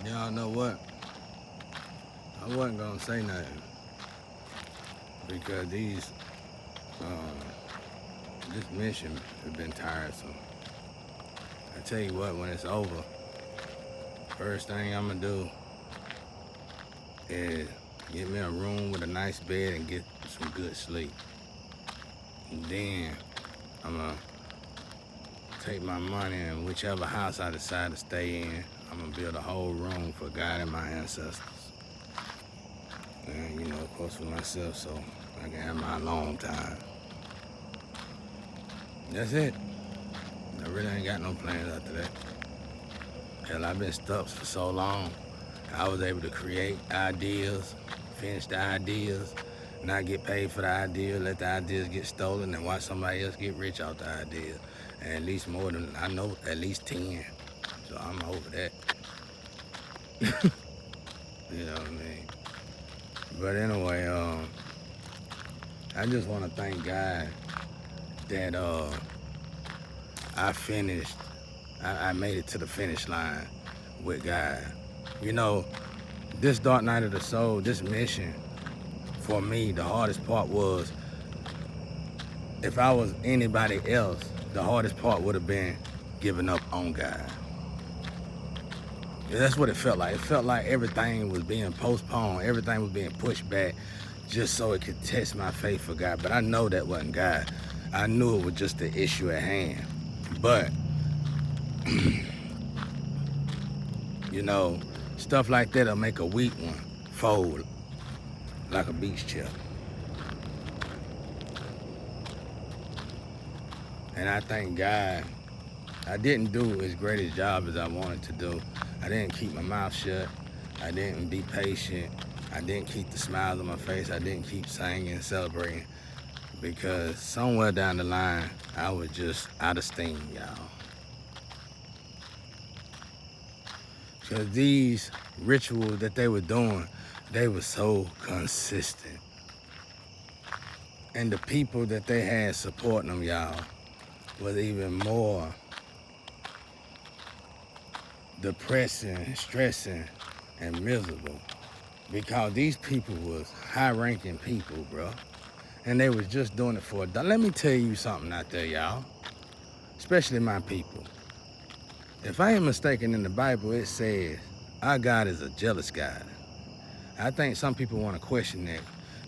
Y'all know what? I wasn't gonna say nothing because this mission has been tiresome. I tell you what, when it's over, first thing I'm gonna do is get me a room with a nice bed and get some good sleep. And then I'm gonna take my money and whichever house I decide to stay in, I'm gonna build a whole room for God and my ancestors. And of course for myself, so I can have my alone time. That's it. I really ain't got no plans after that. Hell, I've been stuck for so long. I was able to create ideas, finish the ideas, not get paid for the idea, let the ideas get stolen, and watch somebody else get rich out the idea. And at least more than, I know, at least 10. So I'm over that. You know what I mean? But anyway, I just want to thank God that I finished, I made it to the finish line with God. This Dark Night of the Soul, this mission, for me, the hardest part was, if I was anybody else, the hardest part would have been giving up on God. That's what it felt like. It felt like everything was being postponed, everything was being pushed back just so it could test my faith for God. But I know that wasn't God. I knew it was just the issue at hand. But, stuff like that'll make a weak one fold like a beach chair. And I thank God I didn't do as great a job as I wanted to do. I didn't keep my mouth shut. I didn't be patient. I didn't keep the smiles on my face. I didn't keep singing and celebrating, because somewhere down the line, I was just out of steam, y'all. Because these rituals that they were doing, they were so consistent. And the people that they had supporting them, y'all, was even more depressing, stressing, and miserable, because these people was high-ranking people, bro, and they was just doing it for a dollar. Let me tell you something out there, y'all, especially my people. If I ain't mistaken, in the Bible, it says our God is a jealous God. I think some people want to question that.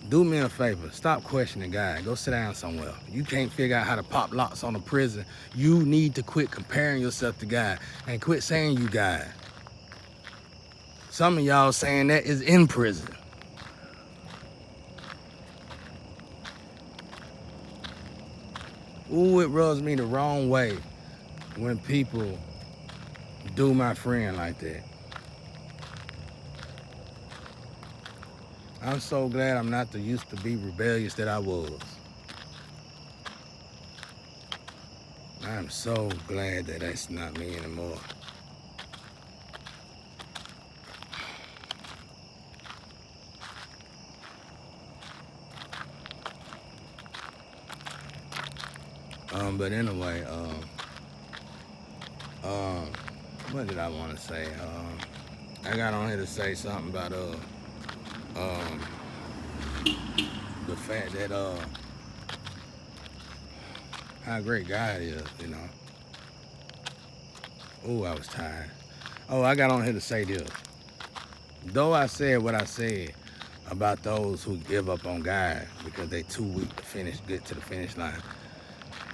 Do me a favor, stop questioning God. Go sit down somewhere. You can't figure out how to pop locks on a prison. You need to quit comparing yourself to God and quit saying you God. Some of y'all saying that is in prison. Ooh, it rubs me the wrong way when people do my friend like that. I'm so glad I'm not the used to be rebellious that I was. I'm so glad that that's not me anymore. But anyway, what did I want to say? I got on here to say something about the fact that how great God is, Ooh, I was tired. Oh, I got on here to say this. Though I said what I said about those who give up on God because they too weak to get to the finish line,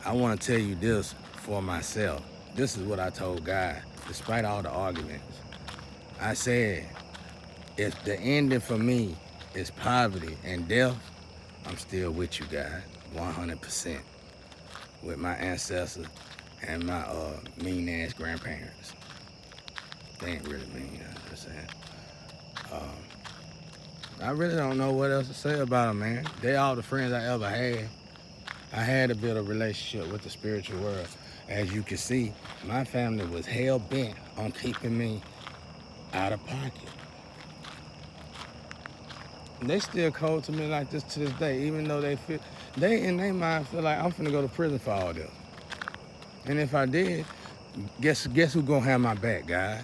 I want to tell you this for myself. This is what I told God, despite all the arguments. I said, if the ending for me is poverty and death, I'm still with you, God, 100%, with my ancestors and my mean-ass grandparents. They ain't really mean, I'm just saying. I really don't know what else to say about them, man. They all the friends I ever had. I had to build a relationship with the spiritual world. As you can see, my family was hell-bent on keeping me out of pocket. They still cold to me like this to this day, even though they in their mind feel like I'm finna go to prison for all this. And if I did, guess who gonna have my back, God?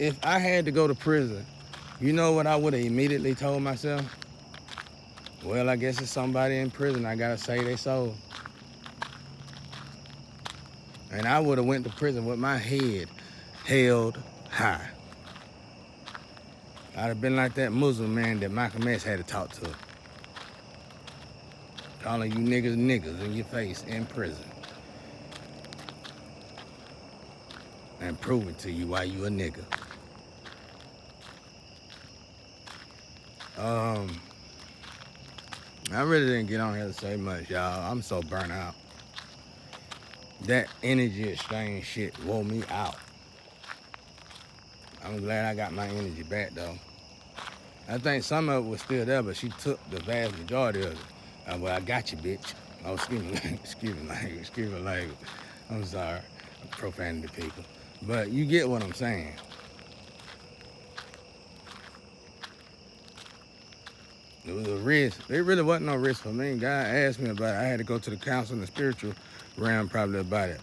if I had to go to prison, you know what I would have immediately told myself? Well, I guess it's somebody in prison I gotta say they sold. And I would have went to prison with my head held high. I'd have been like that Muslim man that Malcolm X had to talk to. Calling you niggas in your face in prison. And proving to you why you a nigga. I really didn't get on here to say much, y'all. I'm so burnt out. That energy exchange shit wore me out. I'm glad I got my energy back, though. I think some of it was still there, but she took the vast majority of it. Well, I got you, bitch. Oh, excuse me, language. I'm sorry. I'm profaning to people. But you get what I'm saying. It was a risk. It really wasn't no risk for me. God asked me about it. I had to go to the council in the spiritual realm probably about it.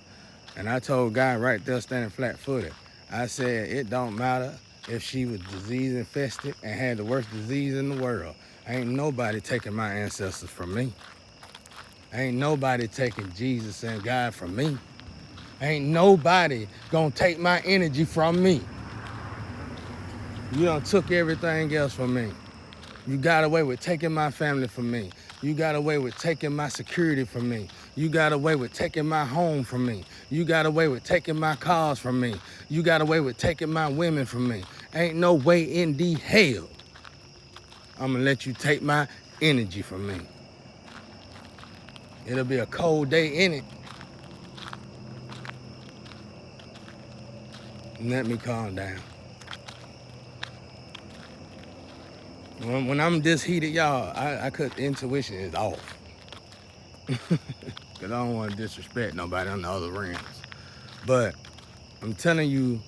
And I told God right there standing flat-footed, I said, it don't matter if she was disease infested and had the worst disease in the world. Ain't nobody taking my ancestors from me. Ain't nobody taking Jesus and God from me. Ain't nobody gonna take my energy from me. You done took everything else from me. You got away with taking my family from me. You got away with taking my security from me. You got away with taking my home from me. You got away with taking my cars from me. You got away with taking my women from me. Ain't no way in the hell I'm gonna let you take my energy from me. It'll be a cold day in it. Let me calm down. When I'm this heated, y'all, intuition is off. Because I don't want to disrespect nobody on the other rims. But I'm telling you,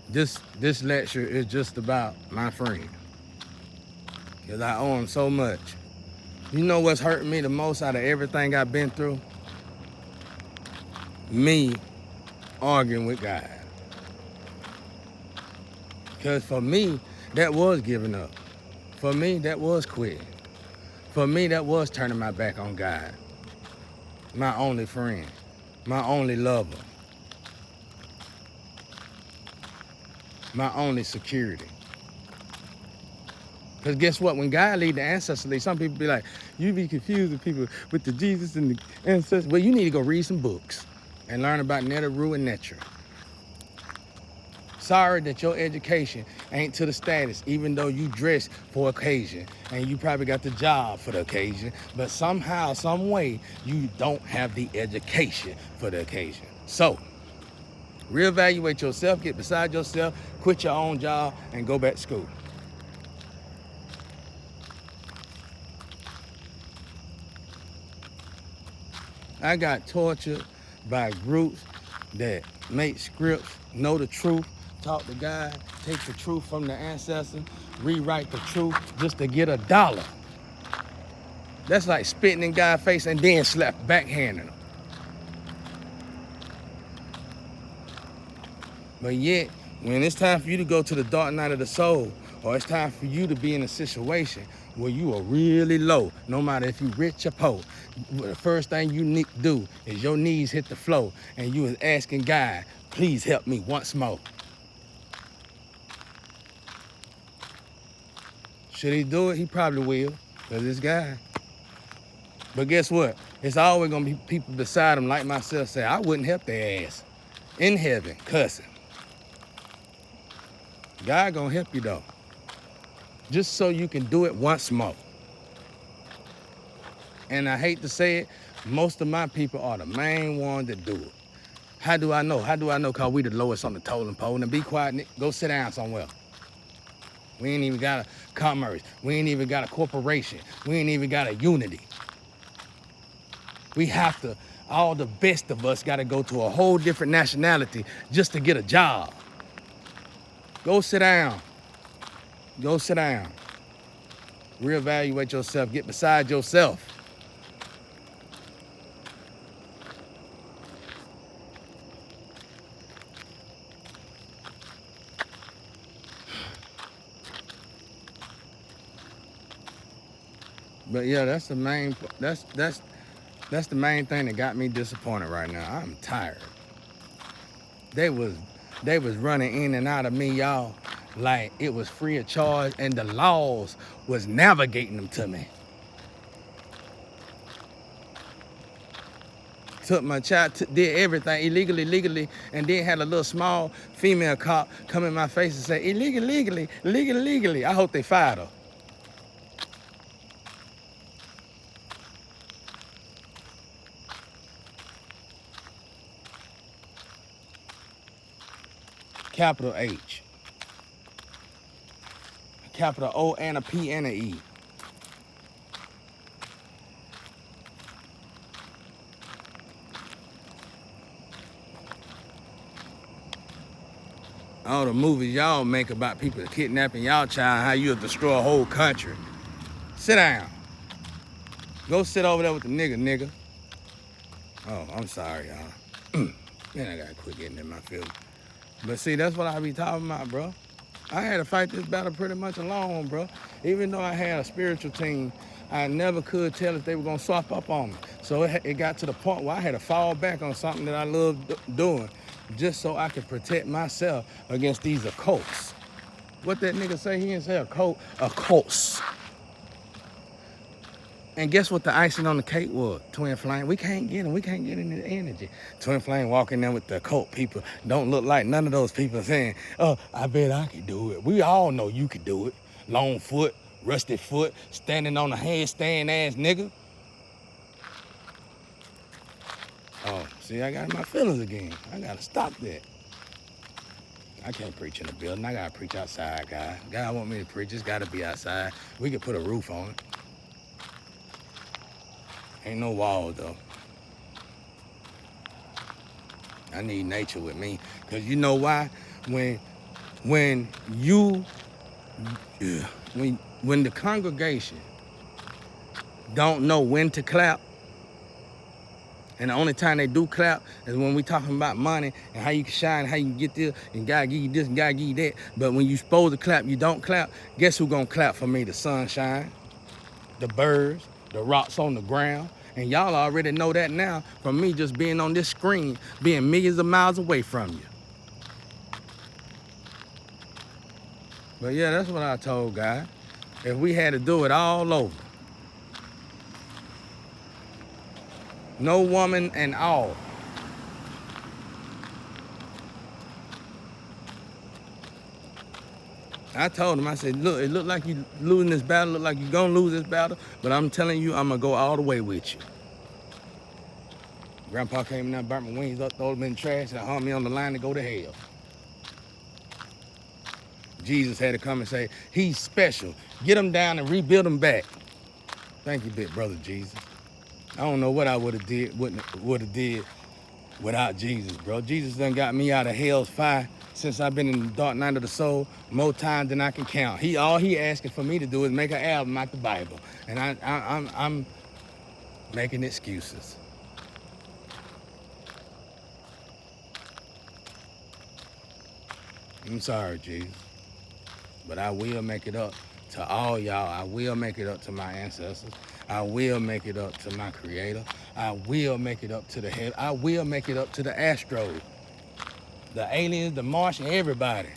this lecture is just about my friend. Because I owe him so much. You know what's hurting me the most out of everything I've been through? Me arguing with God. Because for me, that was giving up. For me, that was quitting. For me, that was turning my back on God. My only friend. My only lover. My only security. Because guess what? When God lead the ancestors lead, some people be like, you be confused with people with the Jesus and the ancestors. Well, you need to go read some books and learn about Neteru and Netra. Sorry that your education ain't to the status, even though you dress for occasion and you probably got the job for the occasion, but somehow, some way, you don't have the education for the occasion. So, reevaluate yourself, get beside yourself, quit your own job, and go back to school. I got tortured by groups that make scripts, know the truth, talk to God, take the truth from the ancestors, rewrite the truth just to get $1. That's like spitting in God's face and then backhanding him. But yet, when it's time for you to go to the dark night of the soul, or it's time for you to be in a situation where you are really low, no matter if you rich or poor, the first thing you need to do is your knees hit the floor and you is asking God, please help me once more. Should he do it? He probably will, because it's God. But guess what? It's always gonna be people beside him like myself say, I wouldn't help their ass in heaven, cussing. God gonna help you though, just so you can do it once more. And I hate to say it, most of my people are the main ones that do it. How do I know? How do I know? Because we the lowest on the totem pole. And be quiet, Nick. Go sit down somewhere. We ain't even got a commerce. We ain't even got a corporation. We ain't even got a unity. We have to, all the best of us got to go to a whole different nationality just to get a job. Go sit down. Go sit down. Reevaluate yourself. Get beside yourself. But yeah, that's the main. That's the main thing that got me disappointed right now. I'm tired. They was running in and out of me, y'all, like it was free of charge, and the laws was navigating them to me. Took my child, did everything illegally, legally, and then had a little small female cop come in my face and say, illegally. I hope they fired her. Capital H. Capital O and a P and a E. All the movies y'all make about people kidnapping y'all child, how you'll destroy a whole country. Sit down. Go sit over there with the nigga. Oh, I'm sorry, y'all. Man, I gotta quit getting in my feelings. But see, that's what I be talking about, bro. I had to fight this battle pretty much alone, bro. Even though I had a spiritual team, I never could tell if they were gonna swap up on me. So it got to the point where I had to fall back on something that I loved doing, just so I could protect myself against these occults. What that nigga say? He didn't say occults. And guess what the icing on the cake was? Twin Flame. We can't get him. We can't get in his energy. Twin Flame walking there with the occult people. Don't look like none of those people saying, oh, I bet I could do it. We all know you could do it. Long foot, rusty foot, standing on a handstand ass nigga. Oh, see, I got in my feelings again. I gotta stop that. I can't preach in the building. I gotta preach outside, guys. God want me to preach. It's gotta be outside. We can put a roof on it. Ain't no wall though. I need nature with me. Cause you know why? When the congregation don't know when to clap, and the only time they do clap is when we talking about money and how you can shine, how you can get this, and God give you this and God give you that. But when you supposed to clap, you don't clap. Guess who gonna clap for me? The sunshine, the birds, the rocks on the ground. And y'all already know that now from me just being on this screen, being millions of miles away from you. But yeah, that's what I told God. If we had to do it all over, no woman and all. I told him, I said, look, it look like you losing this battle, look like you gonna lose this battle, but I'm telling you, I'm gonna go all the way with you. Grandpa came in there, burnt my wings up, threw them in the trash, and hung me on the line to go to hell. Jesus had to come and say, he's special. Get him down and rebuild him back. Thank you, big brother Jesus. I don't know what I would have did without Jesus, bro. Jesus done got me out of hell's fire since I've been in the dark night of the soul more times than I can count. All he asking for me to do is make an album out the Bible. And I'm making excuses. I'm sorry, Jesus. But I will make it up to all y'all. I will make it up to my ancestors. I will make it up to my creator. I will make it up to the head. I will make it up to the Astros, the aliens, the Martian, everybody.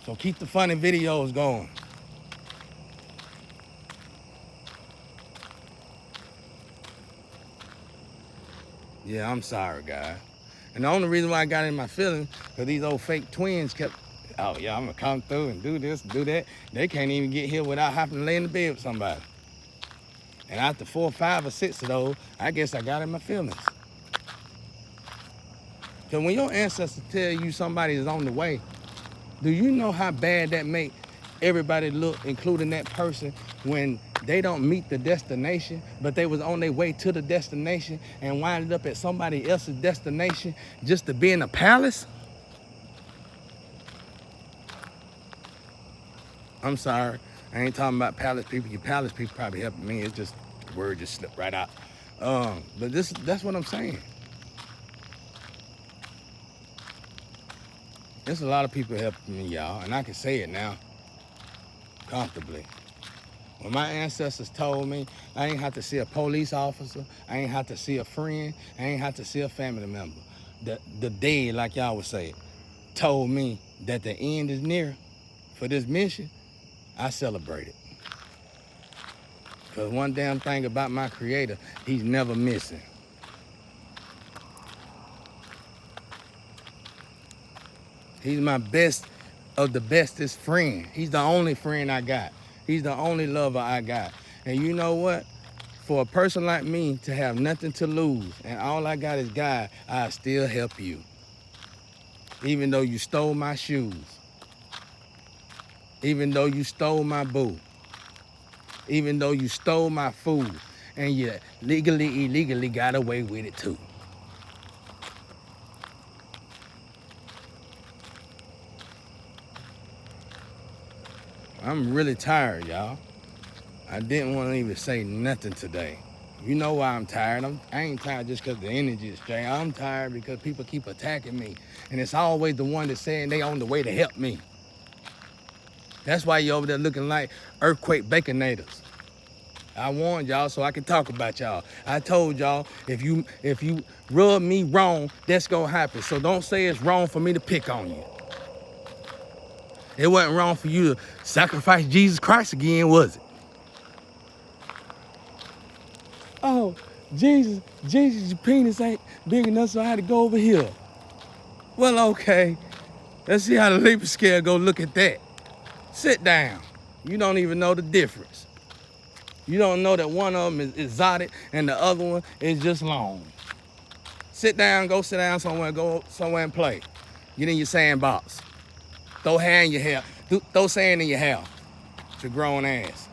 So keep the funny videos going. Yeah, I'm sorry, guys. And the only reason why I got in my feelings, because these old fake twins kept, oh yeah, I'm gonna come through and do this, do that. They can't even get here without having to lay in the bed with somebody. And after 4, 5, or 6 of those, I guess I got in my feelings. Because when your ancestors tell you somebody is on the way, do you know how bad that make everybody look, including that person, when they don't meet the destination, but they was on their way to the destination and winded up at somebody else's destination just to be in a palace? I'm sorry, I ain't talking about palace people. You palace people probably helping me. It's just, the word just slipped right out. But that's what I'm saying. There's a lot of people helping me, y'all, and I can say it now. comfortably. When my ancestors told me I ain't have to see a police officer, I ain't have to see a friend, I ain't have to see a family member. The dead, like y'all would say, told me that the end is near for this mission, I celebrated. Because one damn thing about my creator, he's never missing. He's my best of the bestest friend. He's the only friend I got. He's the only lover I got. And you know what? For a person like me to have nothing to lose and all I got is God, I still help you. Even though you stole my shoes. Even though you stole my boo. Even though you stole my food. And you legally, illegally got away with it too. I'm really tired, y'all. I didn't want to even say nothing today. You know why I'm tired. I ain't tired just because the energy is straight. I'm tired because people keep attacking me. And it's always the one that's saying they on the way to help me. That's why you over there looking like earthquake baconators. I warned y'all so I can talk about y'all. I told y'all if you rub me wrong, that's gonna happen. So don't say it's wrong for me to pick on you. It wasn't wrong for you to sacrifice Jesus Christ again, was it? Oh, Jesus, your penis ain't big enough, so I had to go over here. Well, okay. Let's see how the Likert scale go look at that. Sit down. You don't even know the difference. You don't know that one of them is exotic and the other one is just long. Sit down, go sit down somewhere, go somewhere and play. Get in your sandbox. Throw hair in your hair. Throw sand in your hair. It's a grown ass.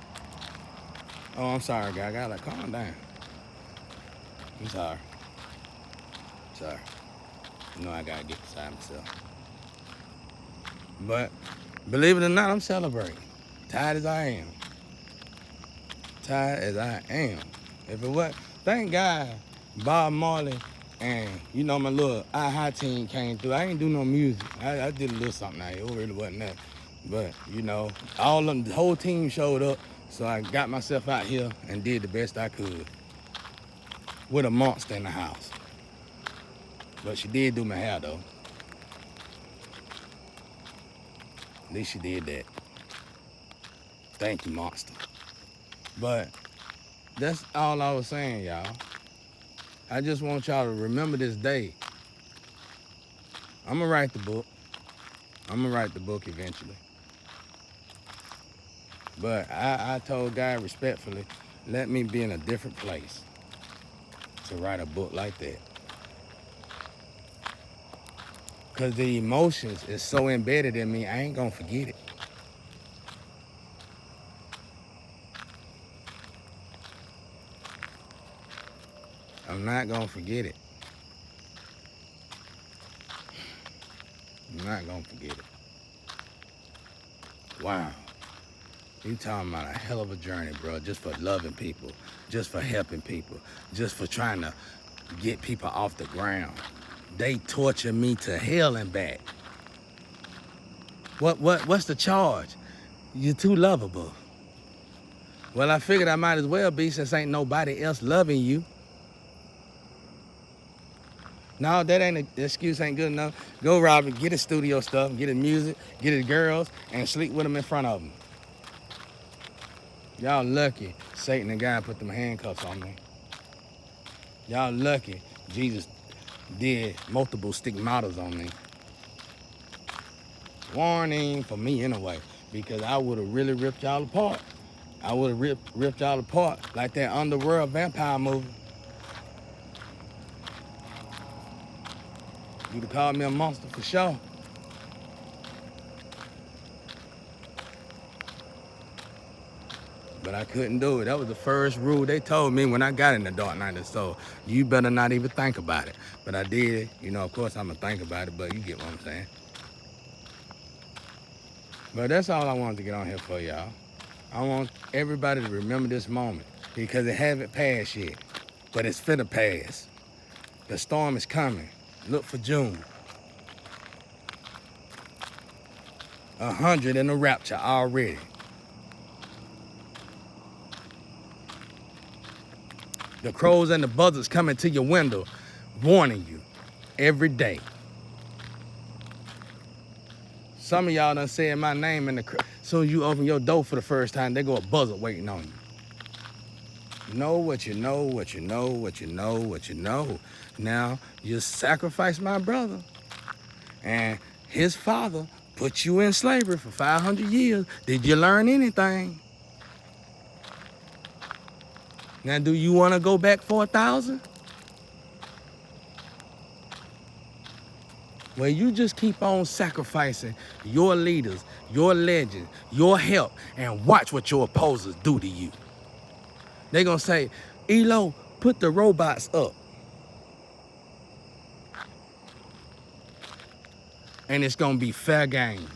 Oh, I'm sorry, guy. I gotta calm down. I'm sorry. Sorry. You know I gotta get beside myself. But believe it or not, I'm celebrating. Tired as I am. Tired as I am. If it wasn't, thank God Bob Marley and you know my little high team came through. I ain't do no music. I did a little something out here. It really wasn't that. But you know, all of them, the whole team showed up. So I got myself out here and did the best I could. With a monster in the house. But she did do my hair though. At least she did that. Thank you, monster. But that's all I was saying, y'all. I just want y'all to remember this day. I'm gonna write the book. I'm gonna write the book eventually. But I told God respectfully, let me be in a different place to write a book like that. Because the emotions is so embedded in me, I ain't gonna forget it. I'm not gonna forget it. I'm not gonna forget it. Wow. You talking about a hell of a journey, bro, just for loving people, just for helping people, just for trying to get people off the ground. They torture me to hell and back. What's the charge? You're too lovable. Well, I figured I might as well be since ain't nobody else loving you. No, that ain't the excuse ain't good enough. Go, Robert, get his studio stuff, get his music, get his girls, and sleep with them in front of them. Y'all lucky Satan and God put them handcuffs on me. Y'all lucky Jesus did multiple stigmatas on me. Warning for me anyway, because I would have really ripped y'all apart. I would have ripped y'all apart like that Underworld vampire movie. You'd have called me a monster for sure. But I couldn't do it. That was the first rule they told me when I got in the Dark Night of the Soul. You better not even think about it. But I did. You know, of course I'm gonna think about it, but you get what I'm saying. But that's all I wanted to get on here for, y'all. I want everybody to remember this moment because it haven't passed yet, but it's finna pass. The storm is coming. Look for June. 100 in the rapture already. The crows and the buzzards coming to your window, warning you every day. Some of y'all done said my name as soon as you open your door for the first time, there go a buzzard waiting on you. Know what you know, what you know, what you know, what you know. Now, you sacrificed my brother, and his father put you in slavery for 500 years. Did you learn anything? Now, do you want to go back for 1,000? Well, you just keep on sacrificing your leaders, your legends, your help, and watch what your opposers do to you. They're going to say, Elo, put the robots up. And it's going to be fair game.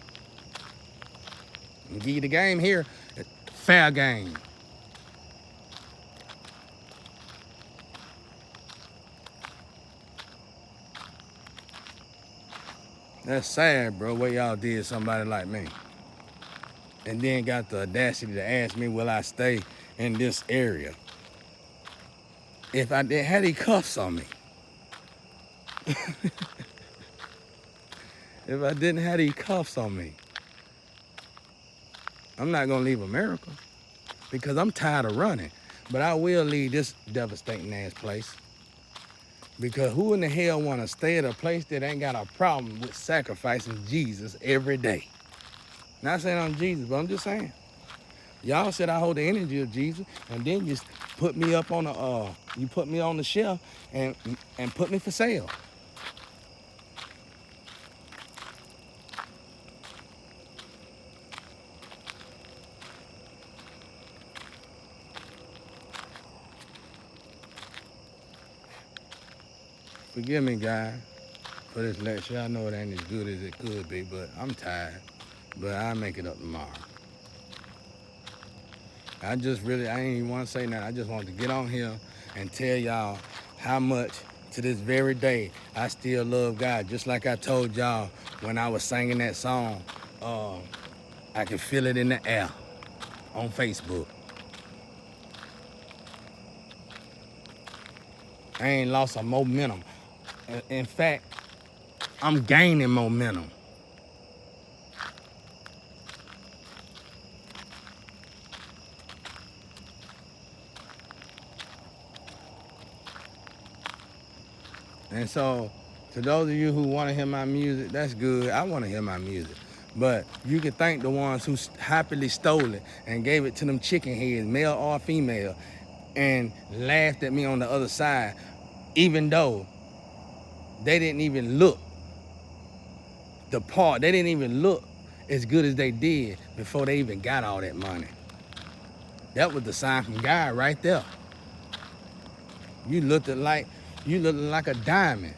I'll give you the game here, fair game. That's sad, bro, what y'all did to somebody like me. And then got the audacity to ask me, will I stay in this area? If I didn't have these cuffs on me. If I didn't have these cuffs on me. I'm not gonna leave America because I'm tired of running. But I will leave this devastating ass place. Because who in the hell want to stay at a place that ain't got a problem with sacrificing Jesus every day? Not saying I'm Jesus, but I'm just saying. Y'all said I hold the energy of Jesus, and then you put me up on the shelf and put me for sale. Forgive me, guys, for this lecture. I know it ain't as good as it could be, but I'm tired. But I'll make it up tomorrow. I ain't even want to say nothing. I just wanted to get on here and tell y'all how much, to this very day, I still love God. Just like I told y'all when I was singing that song, I can feel it in the air on Facebook. I ain't lost a momentum. In fact, I'm gaining momentum. And so, to those of you who want to hear my music, that's good. I want to hear my music. But you can thank the ones who happily stole it and gave it to them chicken heads, male or female, and laughed at me on the other side, even though they didn't even look the part. They didn't even look as good as they did before they even got all that money. That was the sign from God right there. You looked like a diamond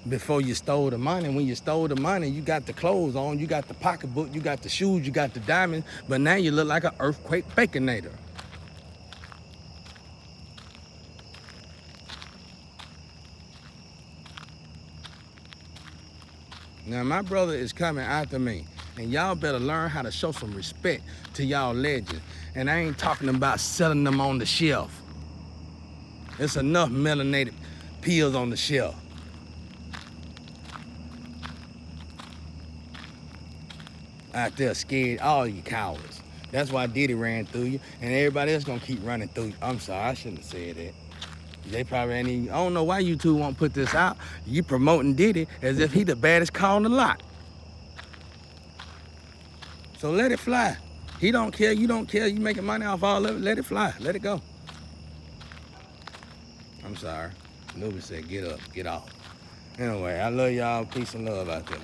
before you stole the money. When you stole the money, you got the clothes on, you got the pocketbook, you got the shoes, you got the diamonds, but now you look like an earthquake baconator. Now, my brother is coming after me, and y'all better learn how to show some respect to y'all legends. And I ain't talking about selling them on the shelf. There's enough melanated pills on the shelf. Out there scared, all you cowards. That's why Diddy ran through you, and everybody else gonna keep running through you. I'm sorry, I shouldn't have said that. They probably ain't even, I don't know why you two won't put this out. You promoting Diddy as if he the baddest car on the lot. So let it fly. He don't care, you don't care, you making money off all of it, let it fly, let it go. I'm sorry. Nobody said get up, get off. Anyway, I love y'all, peace and love out there.